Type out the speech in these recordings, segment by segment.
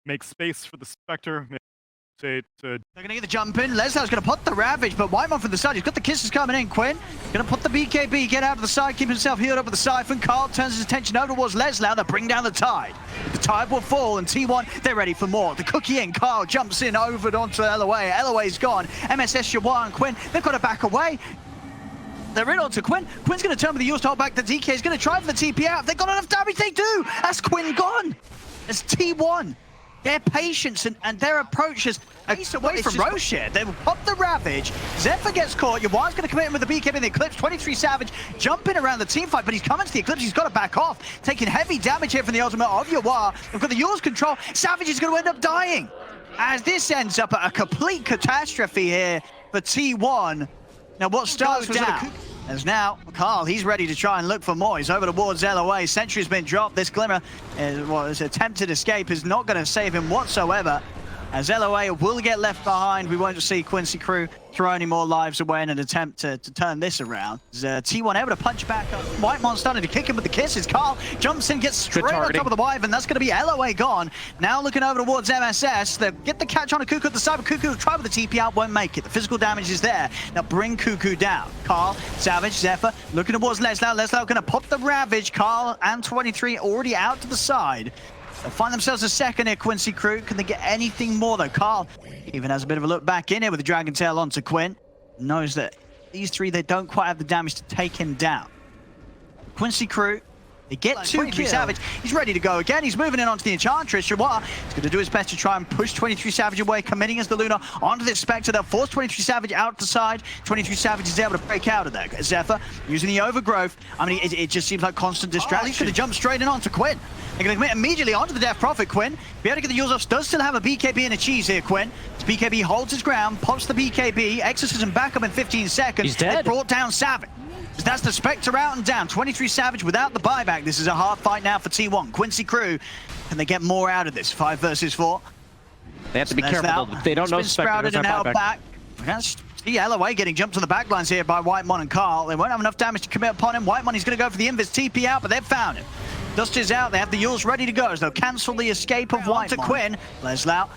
make space for the Spectre. They're going to get the jump in. Leslau's going to put the Ravage, but Whitemon from the side. He's got the kisses coming in. Quinn going to put the BKB, get out of the side, keep himself healed up with the Siphon. Carl turns his attention over towards Leslau. They bring down the Tide. The Tide will fall, and T1, they're ready for more. The cookie in. Carl jumps in over onto LOA. LOA's gone. MSS, Jawar, and Quinn, they've got to back away. They're in onto Quinn. Quinn's going to turn with the Eul's to hold back the DK. He's going to try for the TP out. If they've got enough damage, they do. That's Quinn gone. It's T1. Their patience and their approach is a piece away from Roche here. They will pop the Ravage. Zephyr gets caught. Yawar's going to commit him with the BKB in the Eclipse. 23 Savage jumping around the team fight, but he's coming to the Eclipse. He's got to back off. Taking heavy damage here from the ultimate of Yawar. They've got the Eul's control. Savage is going to end up dying. As this ends up a complete catastrophe here for T1. Now what starts was down. As now, Carl, he's ready to try and look for more. He's over towards LOA. Sentry's been dropped. This Glimmer, his attempted escape is not going to save him whatsoever. As LOA will get left behind, we won't see Quincy Crew throw any more lives away in an attempt to turn this around. T1 able to punch back up. Whitemon starting to kick him with the kisses. Carl jumps in, gets straight on top of the Wyvern. That's going to be LOA gone. Now looking over towards MSS. They get the catch on a Cuckoo at the side, but Cuckoo will try with the TP out, won't make it. The physical damage is there. Now bring Cuckoo down. Carl, Savage, Zephyr looking towards Leslau. Leslau going to pop the Ravage. Carl and 23 already out to the side. They'll find themselves a second here, Quincy Crew. Can they get anything more, though? Carl even has a bit of a look back in here with the Dragon Tail onto Quinn. Knows that these three, they don't quite have the damage to take him down. Quincy Crew, they get 2 kills. Savage, he's ready to go again. He's moving in onto the Enchantress. Jawar is going to do his best to try and push 23 Savage away, committing as the Luna onto this Spectre. They'll force 23 Savage out the side. 23 Savage is able to break out of there. Zephyr using the Overgrowth. I mean, it just seems like constant distraction. He's going to jump straight in onto Quinn. They're going to commit immediately onto the Death Prophet, Quinn. Be able to get the Eul's off. Does still have a BKB and a cheese here, Quinn. His BKB holds his ground, pops the BKB, Exorcism back up in 15 seconds. He's dead. They brought down Savage. That's the Spectre out and down. 23 Savage without the buyback. This is a hard fight now for T1. Quincy Crew, can they get more out of this? 5 versus 4. They have to be careful. They don't know Spectre and now back. See LOA getting jumped to the backlines here by Whitemon and Carl. They won't have enough damage to commit upon him. Whitemon, he's going to go for the invis TP out, but they've found him. Dust is out. They have the Eul's ready to go as they'll cancel the escape of White to Quinn. Leslau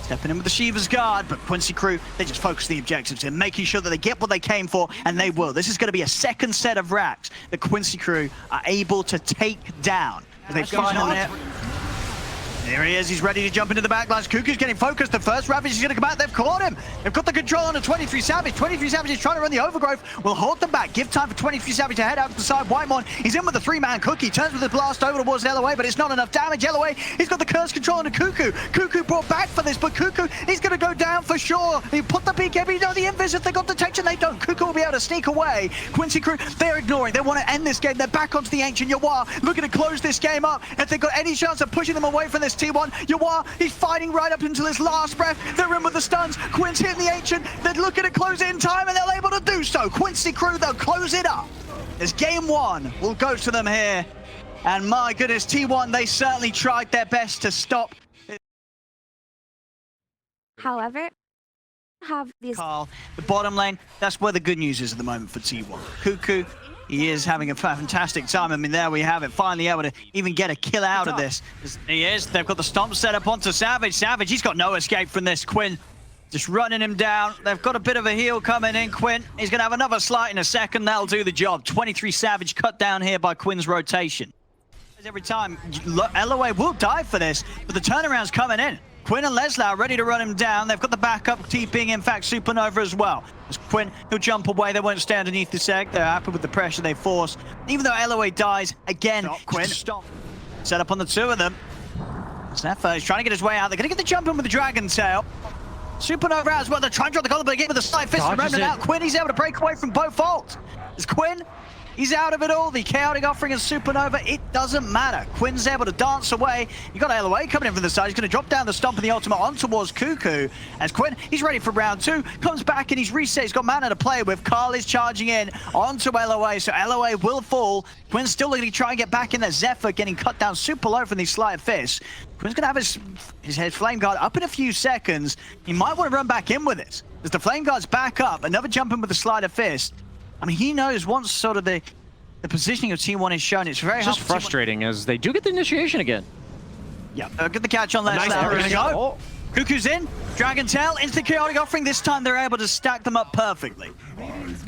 stepping in with the Shiva's Guard, but Quincy Crew, they just focus the objectives in, making sure that they get what they came for, and they will. This is going to be a second set of racks that Quincy Crew are able to take down. As they find on it. There he is, he's ready to jump into the backlines. Cuckoo's getting focused. The first Ravage is going to come out. They've caught him. They've got the control on the 23 Savage. 23 Savage is trying to run the Overgrowth. Will hold them back. Give time for 23 Savage to head out to the side. Whitemon, he's in with the 3-man Cookie. Turns with the blast over towards LOA, but it's not enough damage. LOA, he's got the curse control on the Cuckoo. Cuckoo brought back for this, but Cuckoo, he's going to go down for sure. He put the BKB, no, the invis, if they got detection, they don't. Cuckoo will be able to sneak away. Quincy Crew, they're ignoring. They want to end this game. They're back onto the Ancient. Yawar looking to close this game up. If they've got any chance of pushing them away from this T1, Yawar, he's fighting right up until his last breath. They're in with the stuns. Quinn's hitting the Ancient. They're looking to close it in time, and they're able to do so. Quincy Crew, they'll close it up. As game 1 will go to them here. And my goodness, T1, they certainly tried their best to stop. However, have these... Carl, the bottom lane, that's where the good news is at the moment for T1. Cuckoo, he is having a fantastic time. I mean, there we have it. Finally able to even get a kill out of this. He is. They've got the stomp set up onto Savage. Savage, he's got no escape from this. Quinn just running him down. They've got a bit of a heal coming in. Quinn, he's going to have another slight in a second. That'll do the job. 23 Savage cut down here by Quinn's rotation. Every time, LOA will die for this, but the turnaround's coming in. Quinn and Leslau ready to run him down. They've got the backup TPing, in fact, Supernova as well. As Quinn, he'll jump away. They won't stay underneath this egg. They're happy with the pressure they force. Even though LOA dies, again, Quinn. Stop. Set up on the 2 of them. Zephyr is trying to get his way out. They're going to get the jump in with the Dragon Tail. Supernova out as well. They're trying to drop the collar, but again with the side fist from Remnant out. Quinn, he's able to break away from both ults. As Quinn, he's out of it all. The chaotic offering of Supernova, it doesn't matter. Quinn's able to dance away. You got LOA coming in from the side. He's going to drop down the stomp of the ultimate on towards Cuckoo. As Quinn, he's ready for round 2. Comes back and he's reset. He's got mana to play with. Carl is charging in onto LOA. So LOA will fall. Quinn's still looking to try and get back in there. Zephyr getting cut down super low from these sleight of fists. Quinn's going to have his head Flame Guard up in a few seconds. He might want to run back in with this. As the Flame Guard's back up, another jump in with the sleight of fist. I mean, he knows once sort of the positioning of T1 is shown, it's very just frustrating as they do get the initiation again. Yeah, get the catch on Nice Lesnar. There we go. Oh. Cuckoo's in. Dragon Tail, instant chaotic offering. This time they're able to stack them up perfectly.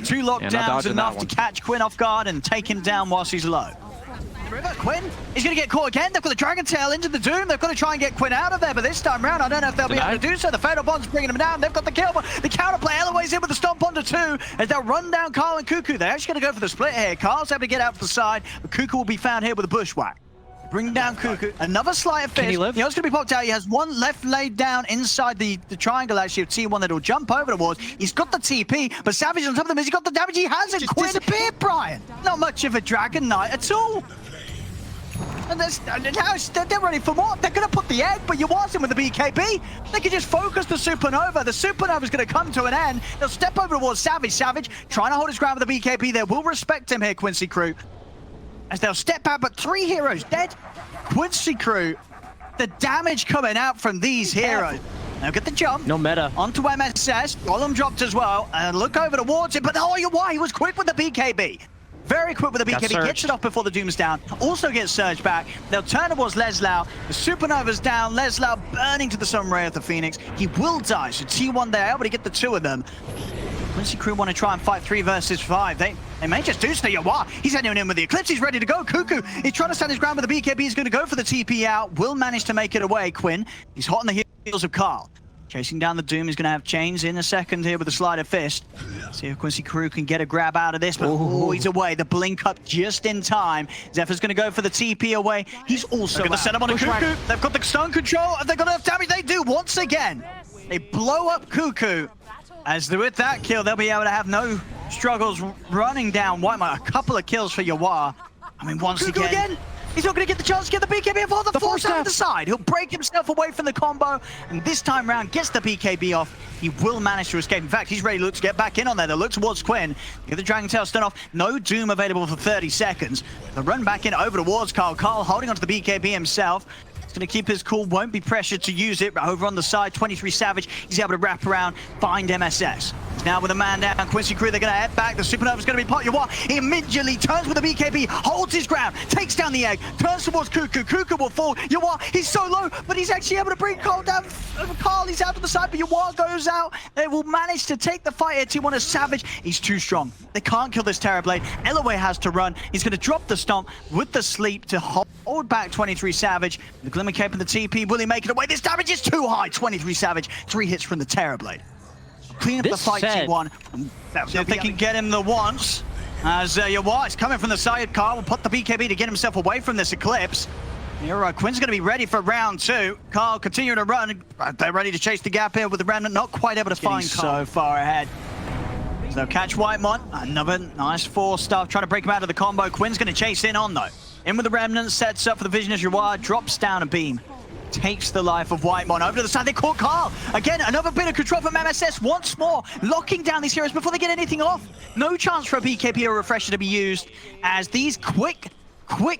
2 lockdowns enough to catch Quinn off guard and take him down whilst he's low. Quinn is going to get caught again. They've got the Dragon Tail into the Doom. They've got to try and get Quinn out of there, but this time round, I don't know if they'll be able to do so. The Fatal Bond's bringing him down. They've got the kill, but the counterplay. Eloy's in with the stomp onto 2 as they'll run down Carl and Cuckoo. They're actually going to go for the split here. Carl's able to get out to the side, but Cuckoo will be found here with a bushwhack. Bring down Cuckoo. Another sleight of fist. Can he live? You know it's going to be popped out. He has one left laid down inside the triangle, actually, of T1 that'll jump over towards. He's got the TP, but Savage on top of them, has he got the damage? He hasn't. Quinn disappeared, Brian. Not much of a Dragon Knight at all. And now they're ready for more. They're going to put the egg, but you want him with the BKB. They can just focus the Supernova. The Supernova's going to come to an end. They'll step over towards Savage. Savage trying to hold his ground with the BKB. They will respect him here, Quincy Crew. As they'll step out, but 3 heroes dead. Quincy Crew, the damage coming out from these heroes. Now get the jump. No meta. Onto MSS. Golem dropped as well. And look over towards him. But oh, why? He was quick with the BKB. Very quick with the BKB. Gets it off before the Doom's down. Also gets surged back. They'll turn towards Leslau. The Supernova's down. Leslau burning to the Sun Ray of the Phoenix. He will die. So T1, they're able to get the 2 of them. Quincy Crew want to try and fight 3 versus 5. They may just do so. Yawar, he's heading in with the Eclipse. He's ready to go. Cuckoo, he's trying to stand his ground with the BKB. He's going to go for the TP out. Will manage to make it away, Quinn. He's hot on the heels of Carl. Chasing down the Doom. He's going to have Chains in a second here with a sleight of fist. See if Quincy Crew can get a grab out of this, but he's away. The blink up just in time. Zephyr's going to go for the TP away. He's also going to set up on a Cuckoo. They've got the stun control. Have they got enough damage? They do once again. They blow up Cuckoo. As with that kill, they'll be able to have no struggles running down Whitemite. A couple of kills for Yawar. I mean, once again, he's not going to get the chance to get the BKB off the force out of the side. He'll break himself away from the combo, and this time round gets the BKB off. He will manage to escape. In fact, he's ready to look to get back in on there. They'll look towards Quinn. Get the Dragon Tail stun off. No Doom available for 30 seconds. The run back in over towards Carl. Carl holding onto the BKB himself. He's going to keep his cool, won't be pressured to use it. But over on the side, 23 Savage, he's able to wrap around, find MSS. He's now with a man down. Quincy Crew, they're going to head back. The Supernova's going to be pot. Yawar, he immediately turns with the BKB, holds his ground, takes down the egg, turns towards Cuckoo. Cuckoo will fall. Yawar, he's so low, but he's actually able to bring Carl down. Carl, he's out to the side, but Yawar goes out. They will manage to take the fight here. T1 is Savage. He's too strong. They can't kill this Terrorblade. Eloy has to run. He's going to drop the stomp with the sleep to hold back 23 Savage. The Glimmer Cape and the TP, will he make it away? This damage is too high. 23 Savage, 3 hits from the Terrorblade. Clean up the fight, T1. If they can get him the once, as Yawar is coming from the side, Carl will put the BKB to get himself away from this Eclipse. You're right, Quinn's going to be ready for round 2. Carl continuing to run. They're ready to chase the gap here with the Remnant, not quite able to find Carl. So far ahead. So catch Whitemont, another nice 4 stuff, trying to break him out of the combo. Quinn's going to chase in on though. In with the Remnant, sets up for the vision as Yawar, drops down a beam. Takes the life of Whitemont over to the side. They caught Carl. Again, another bit of control from MSS once more, locking down these heroes before they get anything off. No chance for a BKB or refresher to be used as these quick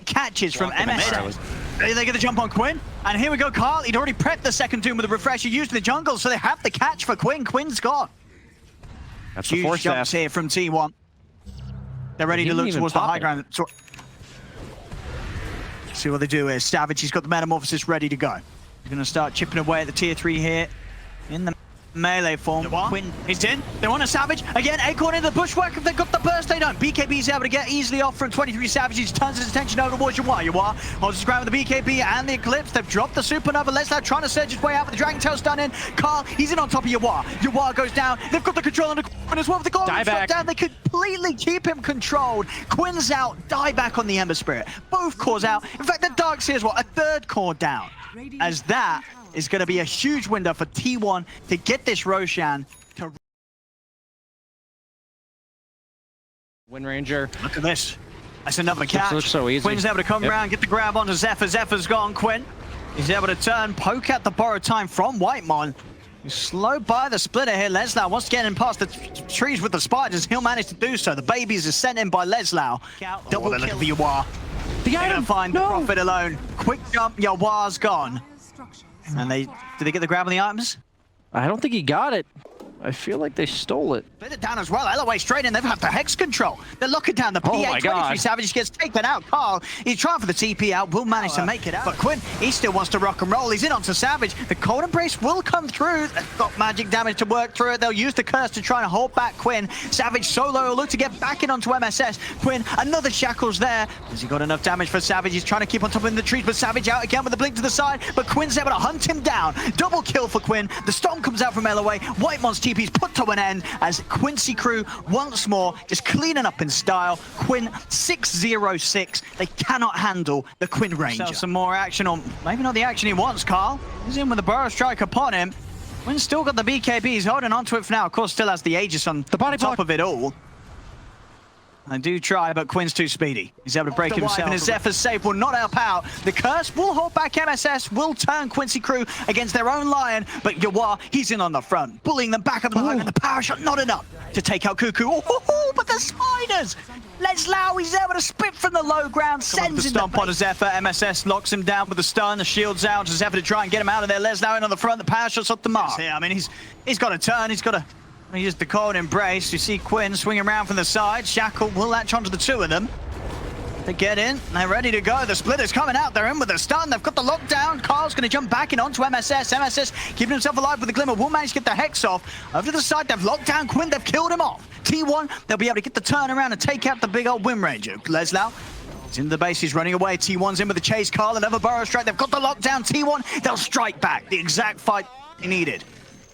catches from MSS. They get the jump on Quinn. And here we go, Carl. He'd already prepped the second Doom with a refresher used in the jungle, so they have the catch for Quinn. Quinn's gone. That's huge the force jumps here from T1. They're ready to look towards the high ground. See what they do here. Savage, he's got the Metamorphosis ready to go. He's going to start chipping away at the tier 3 here in the melee form. Quinn is in. They want a Savage. Again, Acorn into the bushwhack. If they've got the burst, they don't. BKB's able to get easily off from 23 Savage. He turns his attention over towards Yawar. Yawar holds his ground with the BKB and the Eclipse. They've dropped the Supernova. Lesnar trying to surge his way out, but the Dragon Tail's done in. Carl, he's in on top of Yawar. Yawar goes down. They've got the control on the Quinn as well. With the Golem shot down, they completely keep him controlled. Quinn's out. Die back on the Ember Spirit. Both cores out. In fact, the Darkseer as well. A 3rd core down. As that is going to be a huge window for T1 to get this Roshan to... Wind Ranger. Look at this. That's another catch. This looks so easy. Quinn's able to come around, get the grab onto Zephyr. Zephyr's gone. Quinn is able to turn, poke out the borrowed time from Whitemon. He's slowed by the splitter here. Leslau wants to get in past the trees with the spiders. He'll manage to do so. The babies are sent in by Leslau. Double kill for Yawar. They're going to find the Prophet alone. Quick jump, Yawar's gone. And did they get the grab on the items? I don't think he got it. I feel like they stole it. Split it down as well. LOA straight in. They've had the Hex control. They're locking down the PA. Oh my 23 God. Savage gets taken out. Carl, he's trying for the TP out. Will manage to make it out. But Quinn, he still wants to rock and roll. He's in onto Savage. The Cold Embrace will come through. They've got magic damage to work through it. They'll use the curse to try and hold back Quinn. Savage solo will look to get back in onto MSS. Quinn, another shackles there. Has he got enough damage for Savage? He's trying to keep on top of the trees, but Savage out again with the blink to the side. But Quinn's able to hunt him down. Double kill for Quinn. The storm comes out from LOA. Whitemon's TP's put to an end as Quincy Crew once more just cleaning up in style. Quinn 6-0-6. They cannot handle the Quinn Ranger. Some more action, or maybe not the action he wants, Carl. He's in with the Burrow Strike upon him. Quinn's still got the BKB. He's holding onto it for now. Of course, still has the Aegis on the body top of it all. I do try, but Quinn's too speedy. He's able to break himself, and his Zephyr's save will not help out. The curse will hold back MSS, will turn Quincy Crew against their own Lion, but Yawar, he's in on the front, bullying them back up the line, and the power shot not enough to take out Cuckoo. Oh, but the spiders! Leslau, he's able to spit from the low ground, sends him the stomp on a Zephyr. MSS locks him down with the stun, the shield's out to Zephyr to try and get him out of there. Leslau in on the front, the power shot's off the mark. Yeah, I mean, he's got to turn, he's got to use the Cold Embrace. You see Quinn swinging around from the side. Shackle will latch onto the two of them. They get in, they're ready to go. The Splitter's coming out, they're in with the stun. They've got the lockdown. Carl's going to jump back in onto MSS. MSS keeping himself alive with the Glimmer. Will manage to get the Hex off. Over to the side, they've locked down Quinn. They've killed him off. T1, they'll be able to get the turnaround and take out the big old Wind Ranger. Leslau, he's in the base, he's running away. T1's in with the chase. Carl, another Burrow Strike. They've got the lockdown. T1, they'll strike back. The exact fight he needed.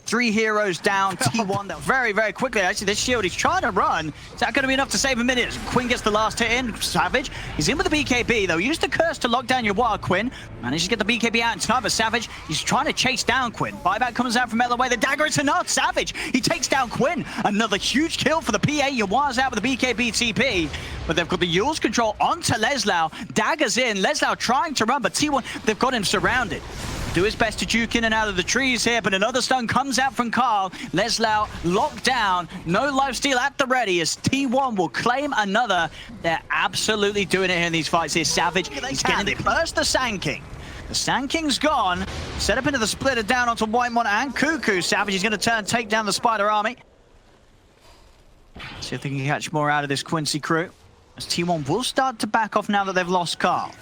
3 heroes down, T1 very, very quickly. Actually, this shield, he's trying to run. Is that going to be enough to save a minute? Quinn gets the last hit in. Savage, he's in with the BKB, though. Use the curse to lock down your wall, Quinn. Manages to get the BKB out in time, but Savage, he's trying to chase down Quinn. Buyback comes out from LOA. The dagger, it's enough. Savage, he takes down Quinn. Another huge kill for the PA. Yawar's out with the BKB TP. But they've got the Yule's control onto Leslau. Dagger's in. Leslau trying to run, but T1, they've got him surrounded. Do his best to juke in and out of the trees here, but another stun comes out from Carl. Leslau locked down. No lifesteal at the ready as T1 will claim another. They're absolutely doing it here in these fights here. Savage, he's getting it. First, the Sand King. The Sand King's gone. Set up into the splitter down onto Whitemon and Cuckoo. Savage is going to turn, take down the Spider Army. See if they can catch more out of this Quincy Crew. As T1 will start to back off now that they've lost Carl.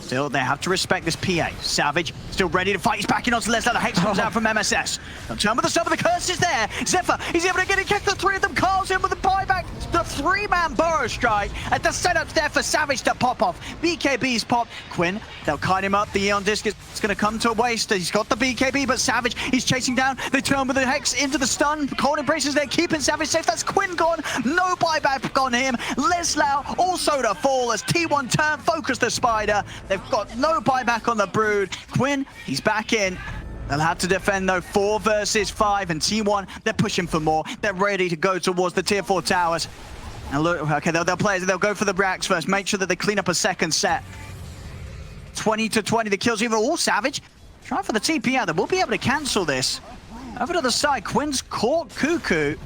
Still, they have to respect this PA. Savage, still ready to fight. He's backing onto Leslau. The Hex comes out from MSS. They'll turn with the stun, but the curse is there. Zephyr, he's able to get it, catch the 3 of them. Carl's in with the buyback. The 3-man Burrow Strike. And the setup's there for Savage to pop off. BKB's pop. Quinn, they'll kite him up. The Eon Disc is going to come to a waste. He's got the BKB, but Savage, he's chasing down. They turn with the Hex into the stun. Cold Embraces there, keeping Savage safe. That's Quinn gone. No buyback on him. Leslau also to fall as T1 turn, focus the Spider. They've got no buyback on the Brood. Quinn, he's back in. They'll have to defend though. 4 versus 5, and T1, they're pushing for more. They're ready to go towards the tier 4 towers. And look, okay, they'll play. They'll go for the racks first. Make sure that they clean up a second set. 20-20, the kills even all Savage. Try for the TP out. They will be able to cancel this. Over to the side, Quinn's caught Cuckoo.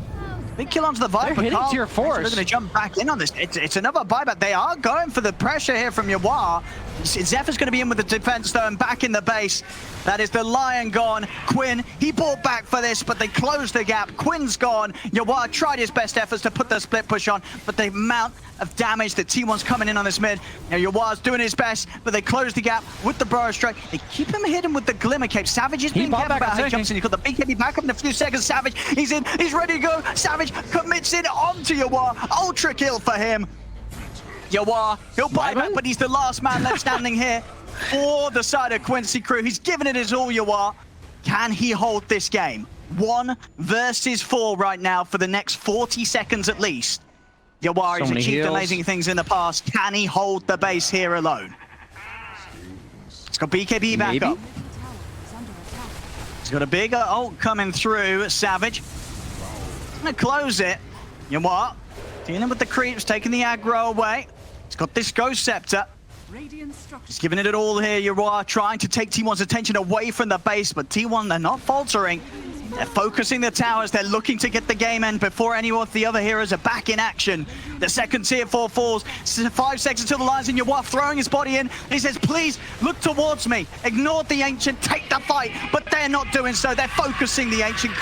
Big kill onto the Viper. They're hitting tier 4s. They're going to jump back in on this. It's another buyback. They are going for the pressure here from Yawar. Zephyr's going to be in with the defense though, and back in the base. That is the Lion gone. Quinn, he bought back for this, but they closed the gap. Quinn's gone. Yawar tried his best efforts to put the split push on, but the amount of damage that T1's coming in on this mid. Now Yawar's doing his best, but they close the gap with the Burrow Strike. They keep him hidden with the Glimmer Cape. Savage is being careful about how he jumps in. He's got the BKB back up in a few seconds. Savage, he's in, he's ready to go. Savage commits in onto Yawar. Ultra kill for him. Yawar, he'll buy back, but he's the last man left standing here for the side of Quincy Crew. He's given it his all, Yawar. Can he hold this game? 1 versus 4 right now for the next 40 seconds at least. Yawar has achieved amazing things in the past. Can he hold the base here alone? He's got BKB back up. He's got a big ult coming through. Savage. Gonna close it. Yawar dealing with the creeps, taking the aggro away. He's got this Ghost Scepter. He's giving it all here. Yawar trying to take T1's attention away from the base, but T1, they're not faltering. They're focusing the towers. They're looking to get the game end before any of the other heroes are back in action. The second tier 4 falls. 5 seconds until the Lions in. Yawar throwing his body in. He says, please look towards me. Ignore the Ancient. Take the fight. But they're not doing so. They're focusing the Ancient.